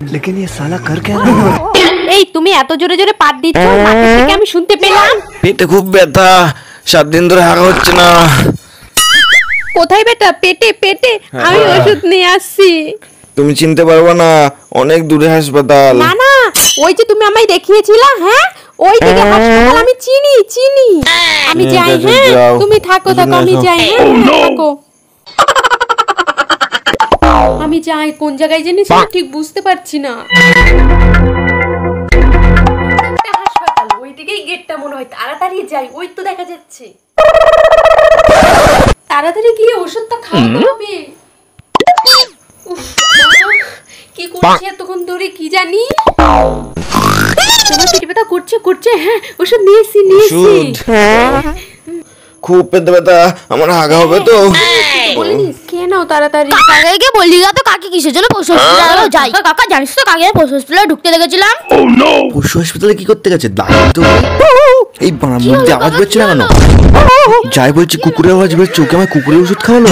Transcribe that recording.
लेकिन ये साला कर क्या रहा है? এই তুমি এত জোরে জোরে পাট দিচ্ছ, মাটি থেকে আমি শুনতে পেলাম। পেটে খুব ব্যথা, 7 দিন ধরে হাগা হচ্ছে না। কোথায় ব্যথা? পেটে পেটে? আমি ওষুধ নিয়ে আসছি। তুমি চিনতে পারবে না, অনেক দূরে হাসপাতাল। না না, ওই যে তুমি আমায় দেখিয়েছিলা, হ্যাঁ ওই দিকে হাসপাতাল, আমি চিনি চিনি। আমি যাই, হ্যাঁ তুমি থাকো থাকো, আমি যাই, হ্যাঁ থাকো। আমি যাই, কোন জায়গায় জানি ঠিক বুঝতে পারছি না। হাসপাতাল ওই দিকেই গেটটা মনে হয়, তাড়াতাড়ি যাই, ওই তো দেখা যাচ্ছে। তাড়াতাড়ি গিয়ে ওষুধটা খাওয়াতে হবে। কি করছে এতক্ষণ ধরে কি জানি? তোমার পেটে ব্যথা করছে করছে, হ্যাঁ ওষুধ নিয়েছি নিয়েছি। খুব পেটে ব্যথা, আমার হাগা হবে তো। বলিস কে নাও তাড়াতাড়ি। কাকাকে বললি তো, কাকি কিসের জন্য পশু হসপিটালে যাই? কাকা জানিস তো, কাকে পশু হসপিটালে ঢুকতে দেখেছিলাম। পশু হাসপাতালে কি করতে গেছে? এই বানার মধ্যে আওয়াজ বেরোচ্ছে না কেন? যাই বলছি কুকুরের আওয়াজ বেরোচ্ছে, ওকে আমার কুকুরের ওষুধ খাওয়ালো।